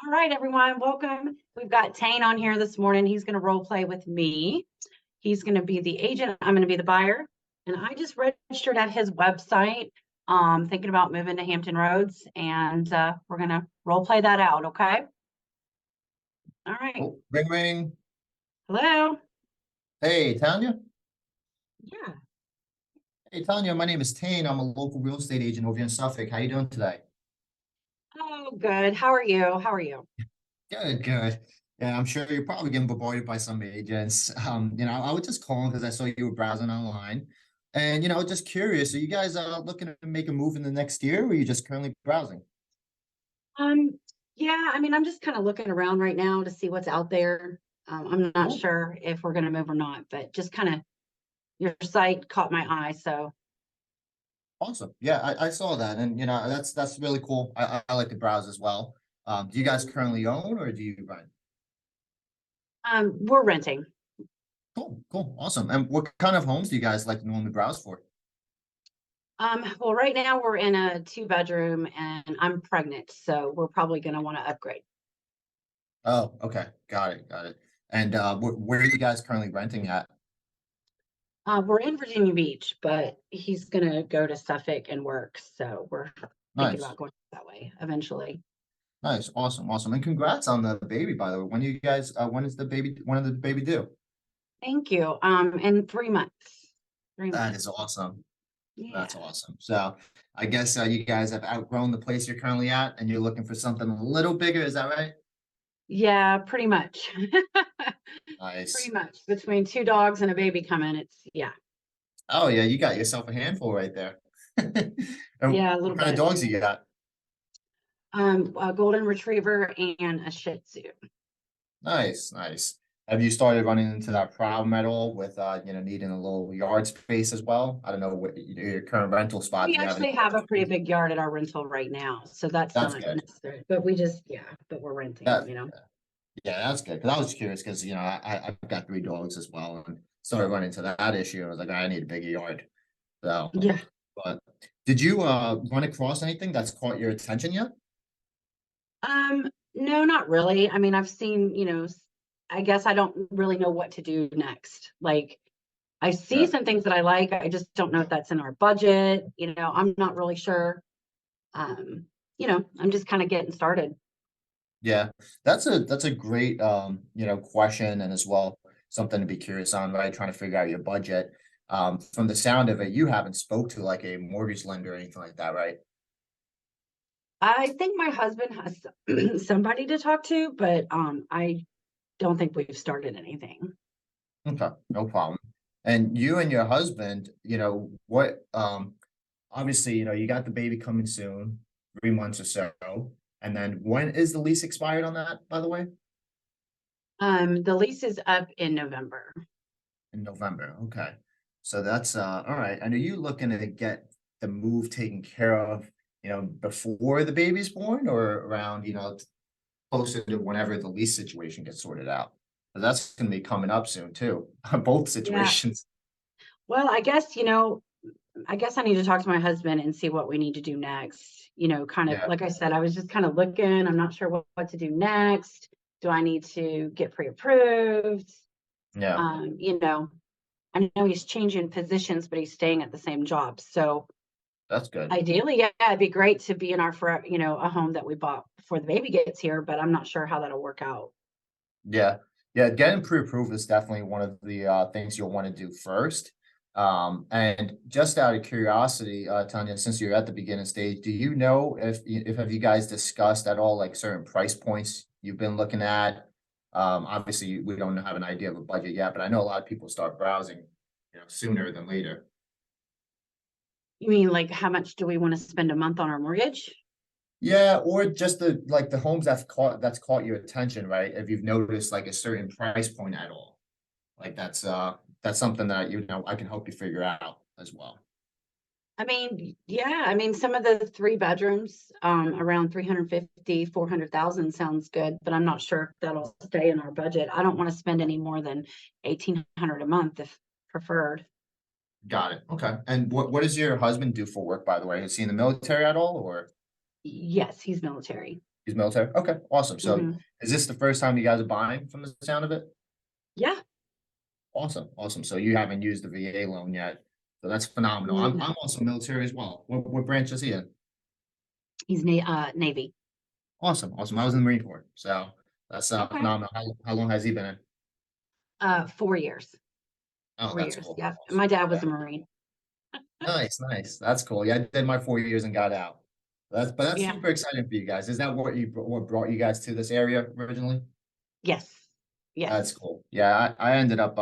All right, everyone, welcome. We've got Tein on here this morning. He's going to role play with me. He's going to be the agent. I'm going to be the buyer. And I just registered at his website, thinking about moving to Hampton Roads, and we're going to role play that out, okay? All right. Oh, ring ring. Hello. Hey, Tanya. Yeah. Hey, Tanya. My name is Tein. I'm a local real estate agent over here in Suffolk. How you doing today? Oh, good. How are you? How are you? Good, good. Yeah, I'm sure you're probably getting bombarded by some agents. I was just calling because I saw you were browsing online, and just curious. Are you guys looking to make a move in the next year, or are you just currently browsing? Um, yeah, I mean, I'm just kind of looking around right now to see what's out there. I'm not Cool. sure if we're going to move or not, but just kind of your site caught my eye, so. Awesome. Yeah, I saw that, and that's really cool. I like to browse as well. Do you guys currently own or do you rent? We're renting. Cool, cool, awesome. And what kind of homes do you guys like to normally browse for? Well, right now we're in a 2 bedroom and I'm pregnant, so we're probably going to want to upgrade. Oh, okay. Got it. Got it. And where are you guys currently renting at? We're in Virginia Beach, but he's going to go to Suffolk and work, so we're thinking Nice. about going that way eventually. Nice. Awesome. Awesome. And congrats on the baby, by the way. When you guys when is the baby when did the baby due? Thank you. In 3 months. 3 months. That is awesome. That's Yeah. awesome. So I guess you guys have outgrown the place you're currently at and you're looking for something a little bigger, is that right? Yeah, pretty much. Pretty Nice. much. Between 2 dogs and a baby coming, it's yeah. Oh yeah, you got yourself a handful right there. And Yeah, a little what kind of bit. dogs you got? A golden retriever and a Shih Tzu. Nice, nice. Have you started running into that problem at all with needing a little yard space as well? I don't know what your current rental spot. We Do you have any actually yard have a pretty space? big yard at our rental right now, so that's That's not good. necessary. But we just, yeah, but we're renting, That you know? yeah, that's good. Because I was curious because I've got 3 dogs as well and started running into that issue. I was like, I need a bigger yard. So, Yeah. but did you run across anything that's caught your attention yet? No, not really. I mean, I've seen, I guess I don't really know what to do next. Like, I see Yeah. some things that I like. I just don't know if that's in our budget. I'm not really sure. Um, I'm just kind of getting started. Yeah, that's a great question and as well something to be curious on, right? Trying to figure out your budget. From the sound of it, you haven't spoke to like a mortgage lender or anything like that, right? I think my husband has somebody to talk to, but I don't think we've started anything. Okay, no problem. And you and your husband, what obviously, you got the baby coming soon, 3 months or so. And then when is the lease expired on that, by the way? The lease is up in November. In November. Okay. So that's all right. And are you looking to get the move taken care of, before the baby's born or around, closer to whenever the lease situation gets sorted out? 'Cause that's gonna be coming up soon too, both Yeah. situations. Well, I guess I need to talk to my husband and see what we need to do next. Kind of Yeah, like I said, I was just kind of looking. I'm not sure what to do next. Do I need to get pre-approved? yeah, Um, you know, I know he's changing positions, but he's staying at the same job. So that's good. ideally, yeah, it'd be great to be in a home that we bought before the baby gets here, but I'm not sure how that'll work out. Yeah. Yeah, getting pre-approved is definitely one of the things you'll want to do first. And just out of curiosity, Tanya, since you're at the beginning stage, do you know if have you guys discussed at all like certain price points you've been looking at? Obviously we don't have an idea of a budget yet, but I know a lot of people start browsing, sooner than later. You mean like how much do we want to spend a month on our mortgage? Yeah, or just the homes that's caught your attention, right? If you've noticed like a certain price point at all. Like that's something that I can help you figure out as well. I mean, yeah, I mean, some of the 3 bedrooms, around 350, 400,000 sounds good, but I'm not sure if that'll stay in our budget. I don't want to spend any more than 1,800 a month if preferred. Got it. Okay. And what does your husband do for work, by the way? Is he in the military at all or? Yes, he's military. He's military? Okay, awesome. So Mhm. is this the first time you guys are buying from the sound of it? Yeah. Awesome, awesome. So you haven't used the VA loan yet. So that's phenomenal. I'm No, also military as well. What branch is he in? he's Navy. Awesome, awesome. I was in the Marine Corps. So that's Okay. phenomenal. How long has he been in? 4 years. Oh, Four that's years. cool. Yeah. Awesome. My dad was Yeah. a Marine. Nice, nice. That's cool. Yeah, I did my 4 years and got out. That's Yeah. super exciting for you guys. Is that what brought you guys to this area originally? Yes. That's Yes. cool. Yeah, I ended up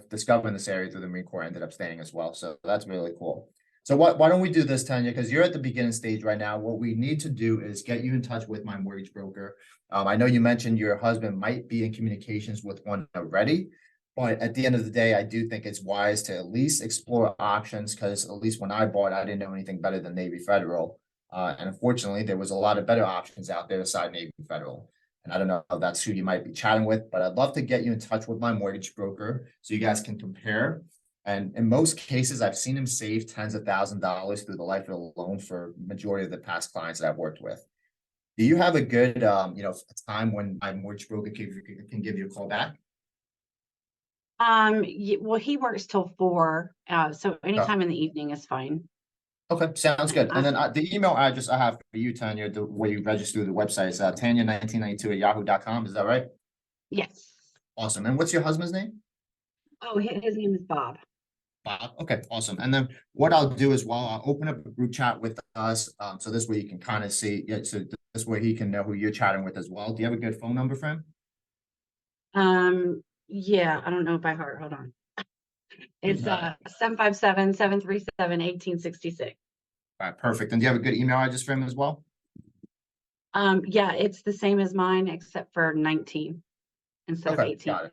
discovering this area through the Marine Corps, ended up staying as well. So that's really cool. So why don't we do this, Tanya? Because you're at the beginning stage right now. What we need to do is get you in touch with my mortgage broker. I know you mentioned your husband might be in communications with one already, but at the end of the day, I do think it's wise to at least explore options because at least when I bought, I didn't know anything better than Navy Federal. And unfortunately, there was a lot of better options out there aside Navy Federal. And I don't know if that's who you might be chatting with, but I'd love to get you in touch with my mortgage broker so you guys can compare. And in most cases, I've seen him save tens of $1,000s through the life of the loan for majority of the past clients that I've worked with. Do you have a good, time when my mortgage broker can give you a call back? Well, he works till 4, so Oh, anytime in the evening is fine. okay, sounds good. And Uh, then the email address I have for you, Tanya, the way you register through the website is Tanya1992@yahoo.com. Is that right? yes. Awesome. And what's your husband's name? Oh, his name is Bob. Bob. Okay, awesome. And then what I'll do as well, I'll open up a group chat with us. So this way you can kind of see, yeah, so this way he can know who you're chatting with as well. Do you have a good phone number for him? Yeah, I don't know by heart. Hold on. You It's got it. 757-737-1866. All right, perfect. And do you have a good email address for him as well? Yeah, it's the same as mine except for 19 instead of Okay, 18. got it.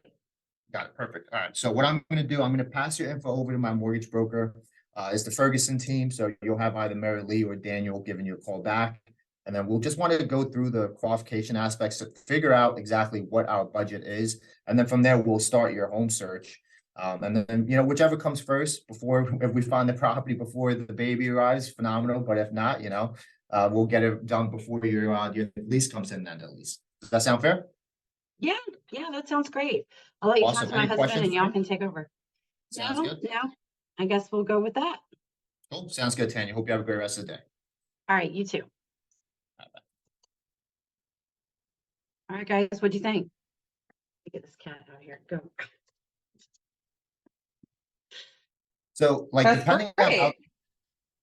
Got it. Perfect. All right. So what I'm going to do, I'm going to pass your info over to my mortgage broker. It's the Ferguson team. So you'll have either Mary Lee or Daniel giving you a call back. And then we'll just want to go through the qualification aspects to figure out exactly what our budget is. And then from there, we'll start your home search. And then, whichever comes first before, if we find the property before the baby arrives, phenomenal. But if not, we'll get it done before your lease comes in then at least. Does that sound fair? Yeah, yeah, that sounds great. I'll let you talk Awesome. to my Any husband questions and for y'all me? can take over. Sounds No, good. no, I guess we'll go with that. Cool. Sounds good, Tanya. Hope you have a great rest of the day. All right, you too. All right, guys, what do you think? Get this cat out of here. Go. So, like, That's depending on how, great.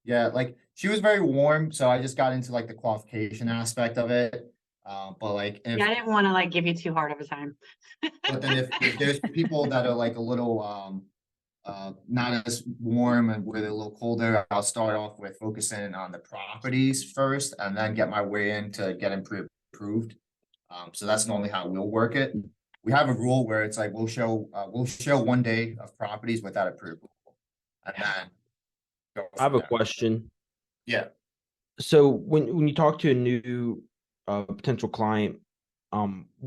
yeah, like she was very warm. So I just got into like the qualification aspect of it. But like, Yeah, I didn't want to like give you too hard of a time. but then if there's people that are like a little, not as warm and where they're a little colder, I'll start off with focusing on the properties first and then get my way in to get them pre-approved. So that's normally how we'll work it. We have a rule where it's like we'll show 1 day of properties without approval, and then go I have from a there. question. Yeah, So when you talk to a new potential client,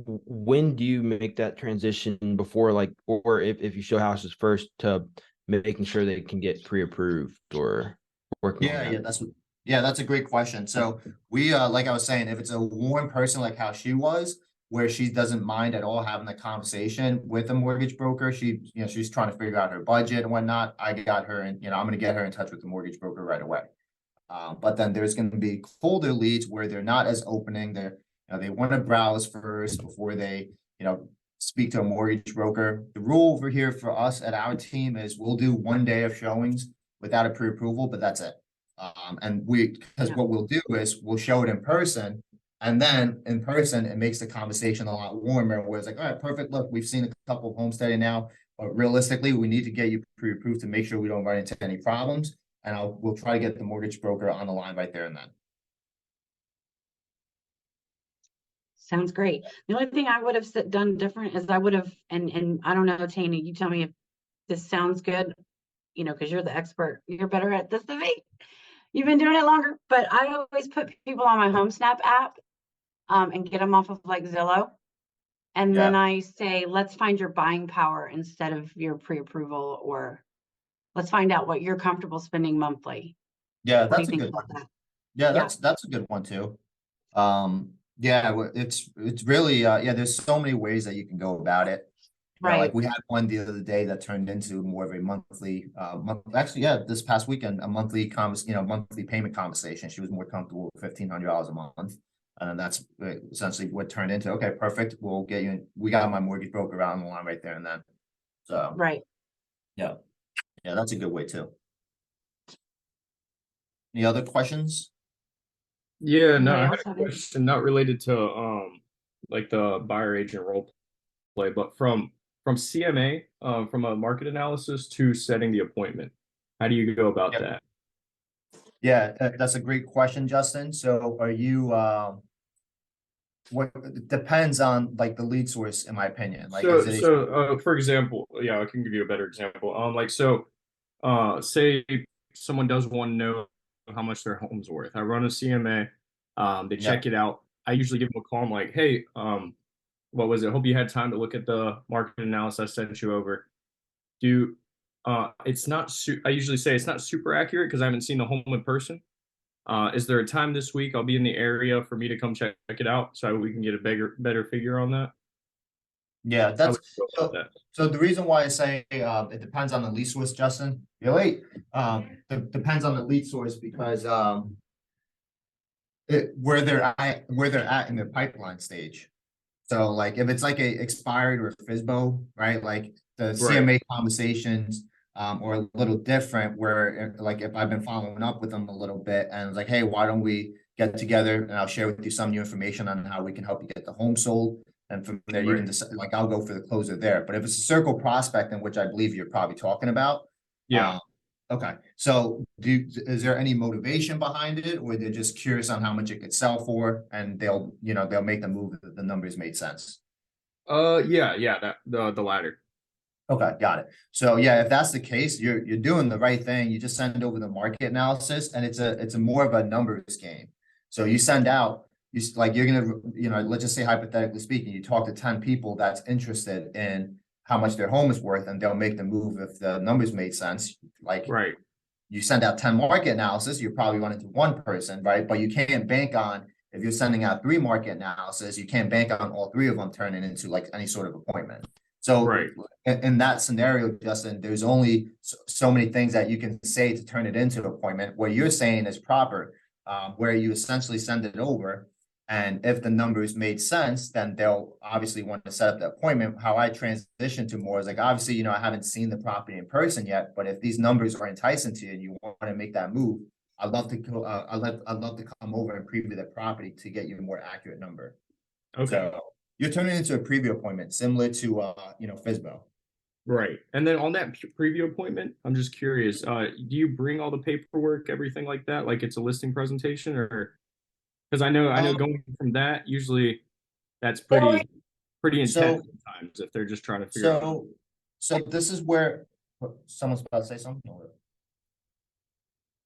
when do you make that transition before like, or if you show houses first to making sure they can get pre-approved or working on that? that's a great question. So we like I was saying, if it's a warm person like how she was, where she doesn't mind at all having the conversation with a mortgage broker, she's trying to figure out her budget and whatnot. I got her and I'm gonna get her in touch with the mortgage broker right away. But then there's going to be colder leads where they're not as opening. They want to browse first before they, speak to a mortgage broker. The rule over here for us at our team is we'll do 1 day of showings without a pre-approval, but that's it. Because Yeah. what we'll do is we'll show it in person. And then in person, it makes the conversation a lot warmer where it's like, all right, perfect. Look, we've seen a couple of homesteading now, but realistically, we need to get you pre-approved to make sure we don't run into any problems. And we'll try to get the mortgage broker on the line right there and then. Sounds great. The only thing I would have done different is I would have, and I don't know, Tanya, you tell me if this sounds good, because you're the expert. You're better at this than me. You've been doing it longer, but I always put people on my Home Snap app, and get them off of like Zillow. And then Yeah, I say, let's find your buying power instead of your pre-approval, or let's find out what you're comfortable spending monthly. yeah, What do you that's a think good about one. that? Yeah, Yeah. that's a good one too. Um, Yeah, it's really yeah, there's so many ways that you can go about it. You know, Right. like we had one the other day that turned into more of a monthly actually, yeah, this past weekend, a monthly monthly payment conversation. She was more comfortable with $1,500 a month. And that's essentially what turned into, okay, perfect. We'll get you, we got my mortgage broker out on the line right there and then. So, Right. yeah, yeah, that's a good way too. Any other questions? Yeah, no, Anybody I had else a have any? question not related to like the buyer agent role play, but from CMA, from a market analysis to setting the appointment. How do you go about Yep. that? Yeah, that's a great question, Justin. So are you, what, it depends on like the lead source, in my opinion, like, is it, For example, yeah, I can give you a better example. Say someone does want to know how much their home's worth. I run a CMA, they yeah, check it out. I usually give them a call. I'm like, hey, what was it? Hope you had time to look at the market analysis I sent you over. Do it's not I usually say it's not super accurate because I haven't seen the home in person. Is there a time this week I'll be in the area for me to come check it out so we can get a better figure on that? yeah, How would that's, you go about so, that? so the reason why I say, it depends on the lead source, Justin, you're late. Depends on the lead source because, where they're at in their pipeline stage. So like if it's like a expired or FISBO, right? Like the Right, CMA conversations are a little different where like if I've been following up with them a little bit and it's like, hey, why don't we get together and I'll share with you some new information on how we can help you get the home sold. And from there you can right. decide, like I'll go for the closer there. But if it's a circle prospect, in which I believe you're probably talking about, Yeah. okay, so is there any motivation behind it, or they're just curious on how much it could sell for, and they'll make the move if the numbers made sense? Yeah, that the latter. Okay, got it. So yeah, if that's the case, you're doing the right thing. You just send over the market analysis, and it's a more of a numbers game. So you send out, like you're gonna, let's just say hypothetically speaking, you talk to 10 people that's interested in how much their home is worth, and they'll make the move if the numbers made sense. Like Right, you send out 10 market analysis, you probably run into one person, right? But you can't bank on, if you're sending out 3 market analysis, you can't bank on all 3 of them turning into like any sort of appointment. So right, in that scenario, Justin, there's only so many things that you can say to turn it into an appointment. What you're saying is proper, where you essentially send it over. And if the numbers made sense, then they'll obviously want to set up the appointment. How I transition to more is like, obviously, I haven't seen the property in person yet, but if these numbers are enticing to you and you want to make that move, I'd love to go, I'd love to come over and preview the property to get you a more accurate number. okay, So you're turning into a preview appointment similar to, FISBO. right. And then on that preview appointment, I'm just curious, do you bring all the paperwork, everything like that, like it's a listing presentation, or because I know going from that, usually that's pretty So, intense sometimes if they're just trying to figure out. so, so this is where someone's about to say something. All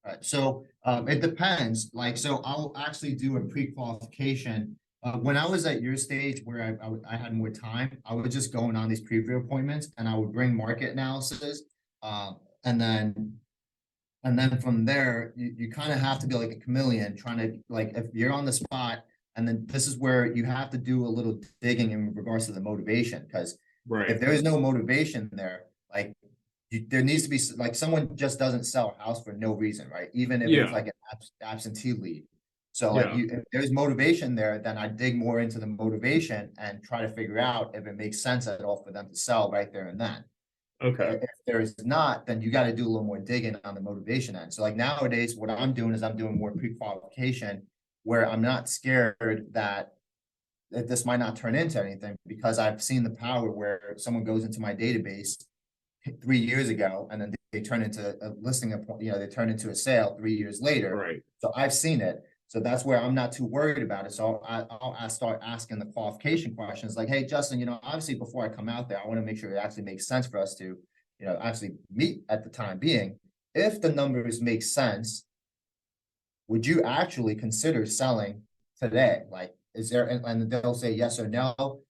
right, so it depends. Like, so I'll actually do a pre-qualification. When I was at your stage where I had more time, I was just going on these preview appointments and I would bring market analysis. And then from there, you kind of have to be like a chameleon trying to, like, if you're on the spot, and then this is where you have to do a little digging in regards to the motivation, because Right, if there is no motivation there, like there needs to be like someone just doesn't sell a house for no reason, right? Even if it's yeah, like an absentee lead. So like yeah, if there's motivation there, then I dig more into the motivation and try to figure out if it makes sense at all for them to sell right there and then. okay, If there is not, then you got to do a little more digging on the motivation end. So like nowadays, what I'm doing is I'm doing more pre-qualification where I'm not scared that this might not turn into anything, because I've seen the power where someone goes into my database 3 years ago and then they turn into a listing they turn into a sale 3 years later. right, So I've seen it. So that's where I'm not too worried about it. So I'll start asking the qualification questions like, hey, Justin, obviously before I come out there, I want to make sure it actually makes sense for us to, actually meet at the time being. If the numbers make sense, would you actually consider selling today? Like, is there, and they'll say yes or no.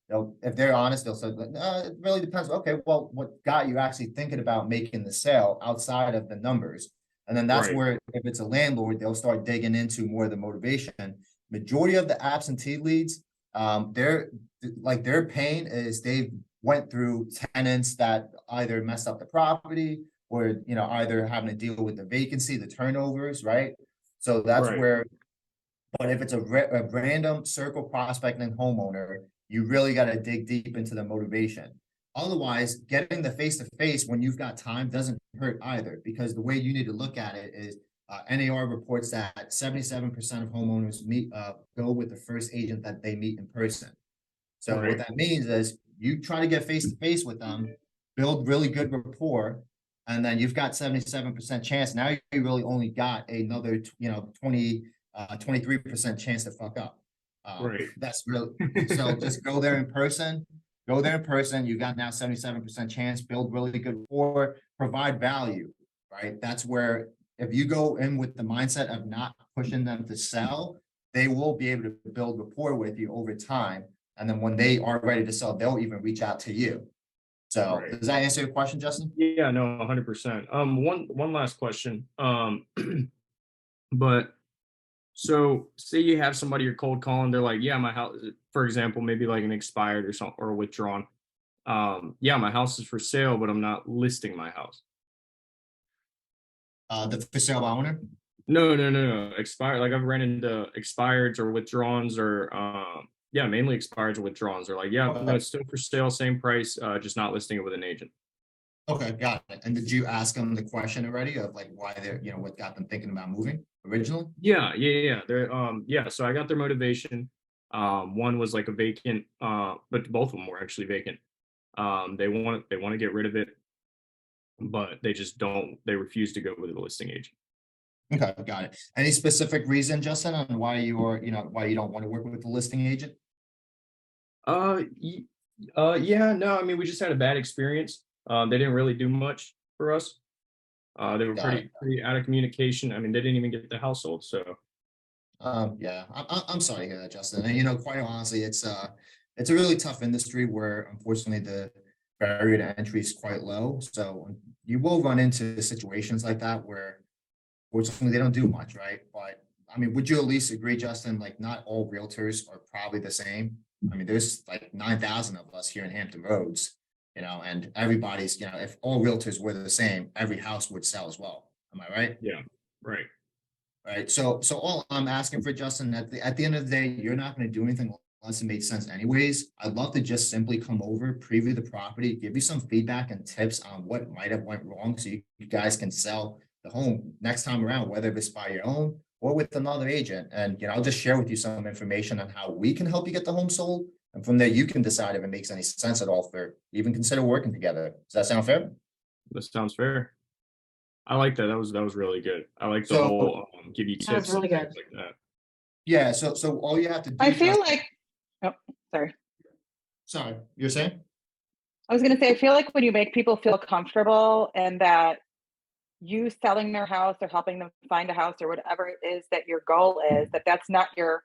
If they're honest, they'll say, no, it really depends. Okay, well, what got you actually thinking about making the sale outside of the numbers? And then that's right, where, if it's a landlord, they'll start digging into more of the motivation. majority of the absentee leads, their pain is they went through tenants that either messed up the property or, either having to deal with the vacancy, the turnovers, right? So that's Right. where, but if it's a random circle prospecting homeowner, you really got to dig deep into the motivation. Otherwise, getting the face-to-face when you've got time doesn't hurt either, because the way you need to look at it is NAR reports that 77% of homeowners go with the first agent that they meet in person. So Right. what that means is you try to get face-to-face with them, build really good rapport, and then you've got 77% chance. Now you really only got another, 23% chance to fuck up. Right. That's really, so just go there in person. Go there in person. You got now 77% chance, build really good rapport, provide value, right? That's where if you go in with the mindset of not pushing them to sell, they will be able to build rapport with you over time. And then when they are ready to sell, they'll even reach out to you. So Right. does that answer your question, Justin? Yeah, no, 100%. One last question. But so say you have somebody you're cold calling, they're like, yeah, my house, for example, maybe like an expired or something or withdrawn. Yeah, my house is for sale, but I'm not listing my house. The for sale by owner? No. Expired. Like I've ran into expireds or withdrawns or yeah, mainly expireds or withdrawns. They're like, yeah, no, Okay. it's still for sale, same price, just not listing it with an agent. Okay, got it. And did you ask them the question already of like why they're, what got them thinking about moving originally? Yeah. They're yeah, so I got their motivation. One was like a vacant, but both of them were actually vacant. They want to get rid of it, but they refuse to go with a listing agent. Okay, got it. Any specific reason, Justin, on why why you don't want to work with the listing agent? Yeah, no, I mean we just had a bad experience. They didn't really do much for us. They were Got it. pretty out of communication. I mean, they didn't even get the household. So Yeah, I'm sorry to hear that, Justin. And quite honestly, it's a really tough industry where unfortunately the barrier to entry is quite low. So you will run into situations like that where fortunately they don't do much, right? But I mean, would you at least agree, Justin, like not all realtors are probably the same? I mean, there's like 9,000 of us here in Hampton Roads, and everybody's, if all realtors were the same, every house would sell as well. Am I right? yeah, right. Right. So all I'm asking for, Justin, at the end of the day, you're not going to do anything unless it makes sense anyways. I'd love to just simply come over, preview the property, give you some feedback and tips on what might have went wrong so you guys can sell the home next time around, whether it's by your own or with another agent. And, I'll just share with you some information on how we can help you get the home sold. And from there, you can decide if it makes any sense at all for even consider working together. Does that sound fair? That sounds fair. I like that. That was really good. I like the So- whole give you That was tips really and good. things like that. Yeah. So all you have to do. I feel Justin- like, oh, sorry. Sorry, you're saying? I was going to say, I feel like when you make people feel comfortable and that you selling their house or helping them find a house or whatever it is that your goal is, that's not your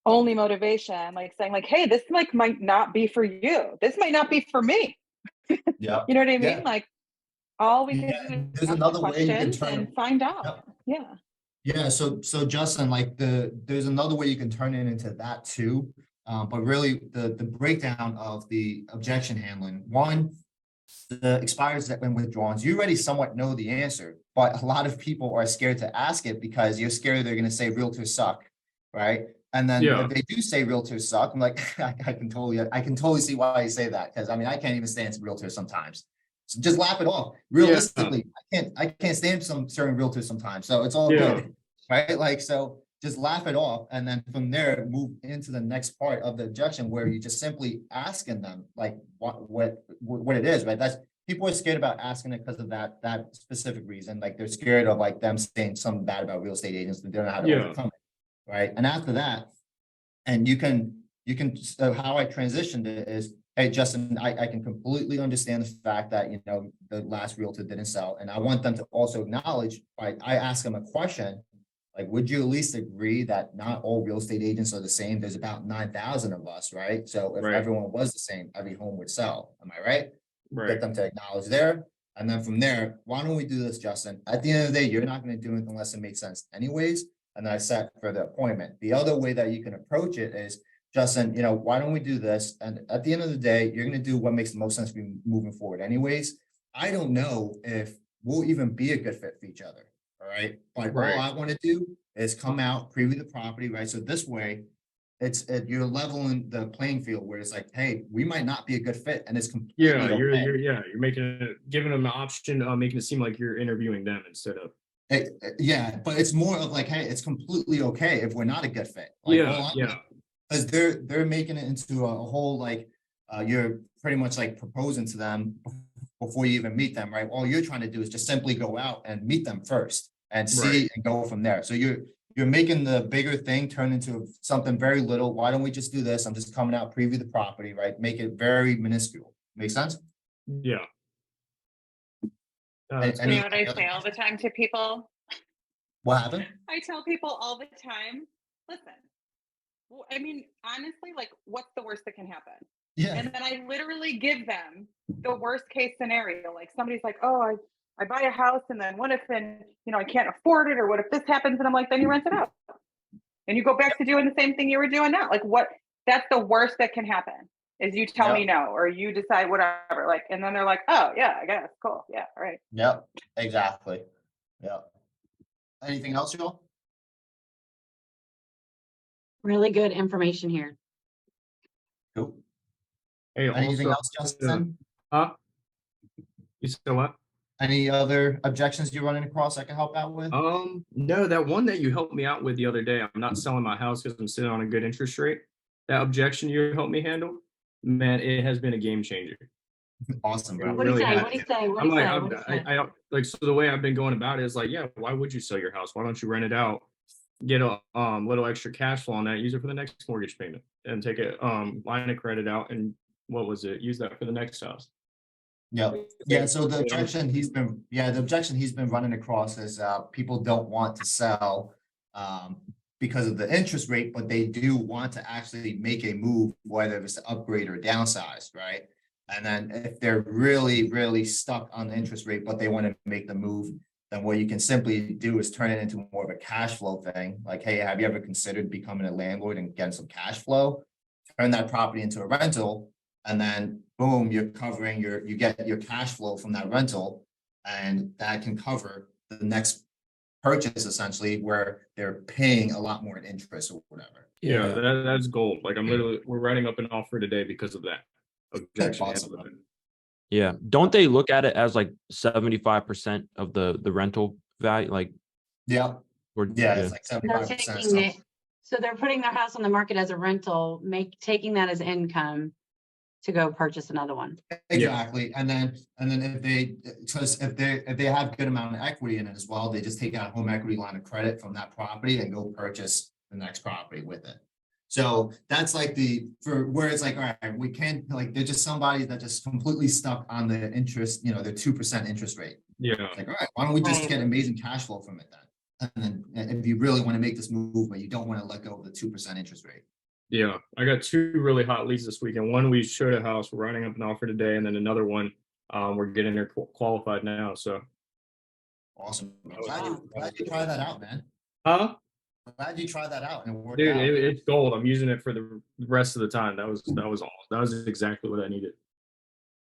only motivation, like saying like, hey, this might not be for you. This might not be for me. Yeah. You know what I mean? Yeah. Like all we Yeah, can do there's is ask another way you can questions turn and it. find out. Yep. Yeah. Yeah, so Justin, like there's another way you can turn it into that too. But really the breakdown of the objection handling. One, the expires that when withdrawals, you already somewhat know the answer, but a lot of people are scared to ask it because you're scared they're gonna say realtors suck, right? And then Yeah. if they do say realtors suck, I'm like, I can totally see why you say that. Cause I mean, I can't even stand realtors sometimes. So just laugh it off. Realistically, I can't stand some certain realtors sometimes. So it's all Yeah. good, right? Like, so just laugh it off. And then from there, move into the next part of the objection where you just simply asking them like what it is, right? That's people are scared about asking it because of that specific reason. Like they're scared of like them saying something bad about real estate agents that they don't know how to Yeah. overcome it, right? And after that, and you can how I transitioned it is, hey, Justin, I can completely understand the fact that, the last realtor didn't sell. And I want them to also acknowledge, I ask them a question, like, would you at least agree that not all real estate agents are the same? There's about 9,000 of us, right? So if Right. everyone was the same, every home would sell. Am I right? Get Right. them to acknowledge there. And then from there, why don't we do this, Justin? At the end of the day, you're not going to do anything unless it makes sense anyways. and then I set for the appointment. The other way that you can approach it is, Justin, why don't we do this? And at the end of the day, you're going to do what makes the most sense for you moving forward anyways. I don't know if we'll even be a good fit for each other. All right. But Right. all I want to do is come out, preview the property, right? So this way, you're leveling the playing field where it's like, hey, we might not be a good fit, and it's completely Yeah, you're okay. you're making it, giving them the option, making it seem like you're interviewing them instead of. Yeah, but it's more of like, hey, it's completely okay if we're not a good fit. Like, Yeah. because they're making it into a whole like, you're pretty much like proposing to them before you even meet them, right? All you're trying to do is just simply go out and meet them first and see and go from there. So you're making the bigger thing turn into something very little. Why don't we just do this? I'm just coming out, preview the property, right? Make it very minuscule. Make sense? Yeah. Any- You know what I any other say all the time to people? What happened? I tell people all the time, listen, I mean, honestly, like, what's the worst that can happen? Yeah. And then I literally give them the worst case scenario. Like, somebody's like, oh, I buy a house, and then what if then, I can't afford it, or what if this happens? And I'm like, then you rent it out. And you go back to doing the same thing you were doing now. Like, that's the worst that can happen, is you tell me no, or you decide whatever. Like, and then they're like, oh yeah, I guess, cool. Yeah, all right. Yep, exactly. Yep. Anything else, y'all? Really good information here. Cool. Hey, Anything also, else, Justin? You still what? Any other objections you're running across I can help out with? No, that one that you helped me out with the other day, I'm not selling my house because I'm sitting on a good interest rate. That objection you helped me handle, man, it has been a game changer. Awesome, bro. What do you really say? have. What do you say? What I'm do you like, say? What do you say? I don't like, so the way I've been going about it is like, yeah, why would you sell your house? Why don't you rent it out, get a little extra cash flow on that, use it for the next mortgage payment, and take a line of credit out, and what was it? Use that for the next house. Yeah. So the objection he's been running across is people don't want to sell because of the interest rate, but they do want to actually make a move, whether it's to upgrade or downsize, right? And then if they're really, really stuck on the interest rate, but they want to make the move, then what you can simply do is turn it into more of a cash flow thing. Like, hey, have you ever considered becoming a landlord and getting some cash flow? Turn that property into a rental, and then boom, you're covering you get your cash flow from that rental, and that can cover the next purchase essentially, where they're paying a lot more in interest or whatever. Yeah, that's gold. Like, we're writing up an offer today because of that objection. Awesome. Yeah. Don't they look at it as like 75% of the rental value? Like, Yeah. or It's like They're 75%. taking it, so they're putting their house on the market as a rental, taking that as income to go purchase another one. Exactly. And then if they have good amount of equity in it as well, they just take out a home equity line of credit from that property and go purchase the next property with it. So that's like where it's like, all right, we can't, like, they're just somebody that just completely stuck on the interest, the 2% interest rate. Yeah. Like, all right, why don't we just Right. get amazing cash flow from it then? And then if you really want to make this move, but you don't want to let go of the 2% interest rate. Yeah, I got 2 really hot leads this weekend. One, we showed a house, we're writing up an offer today, and then another one, we're getting her qualified now. So, Awesome. Glad you tried that out, man. Glad you tried that out and it worked dude, out. it's gold. I'm using it for the rest of the time. That was all. That was exactly what I needed.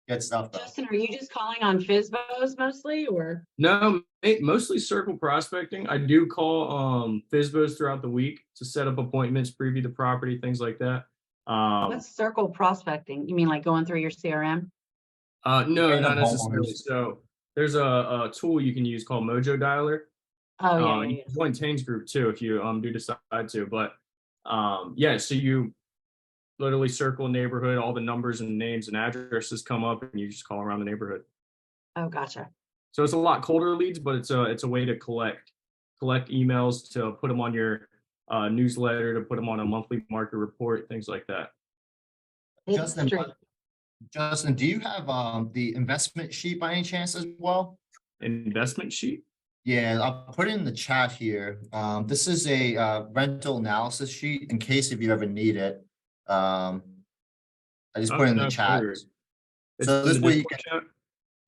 Good stuff, though. Justin, are you just calling on FSBOs mostly, or? No, mostly circle prospecting. I do call FSBOs throughout the week to set up appointments, preview the property, things like that. What's circle prospecting? You mean like going through your CRM? No, Random not necessarily. homeowners. So there's a tool you can use called Mojo Dialer. Oh, yeah, You can join Tain's group too if you do decide to. But yeah, so you literally circle a neighborhood, all the numbers and names and addresses come up, and you just call around the neighborhood. Oh, gotcha. So it's a lot colder leads, but it's a way to collect emails, to put them on your newsletter, to put them on a monthly market report, things like that. Justin, do you have the investment sheet by any chance as well? Investment sheet? Yeah, I'll put it in the chat here. This is a rental analysis sheet in case if you ever need it. I just put it in the chat. It's So this in way you Discord can, chat?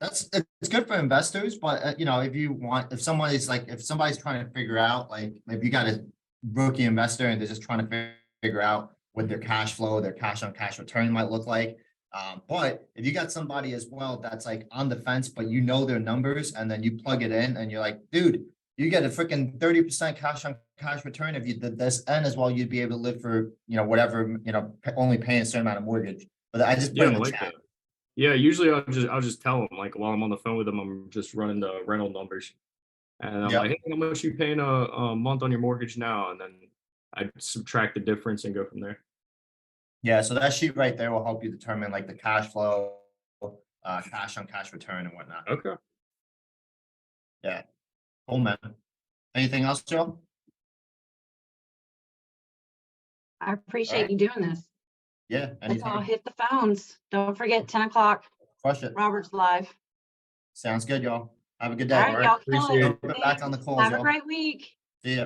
it's good for investors, but you know, if somebody's trying to figure out, like, if you got a rookie investor and they're just trying to figure out what their cash flow, their cash on cash return might look like. But if you got somebody as well that's like on the fence, but you know their numbers, and then you plug it in and you're like, dude, you get a freaking 30% cash on cash return if you did this, and as well, you'd be able to live for, whatever, only paying a certain amount of mortgage. But I just put Yeah, in I the like chat. that. Yeah, usually I'll just tell them, like, while I'm on the phone with them, I'm just running the rental numbers, and I'm Yep. like, hey, how much you paying a month on your mortgage now? And then I subtract the difference and go from there. Yeah, so that sheet right there will help you determine like the cash flow, cash on cash return and whatnot. Okay. Yeah. Cool, man. Anything else, Joe? I appreciate Alright. you doing this. Yeah, Let's all anything? hit the phones. Don't forget 10 o'clock, Crush it. Robert's live. Sounds good, y'all. Have a good day. All right, y'all kill appreciate it. Put it back on the calls, Have a y'all. great week. See ya.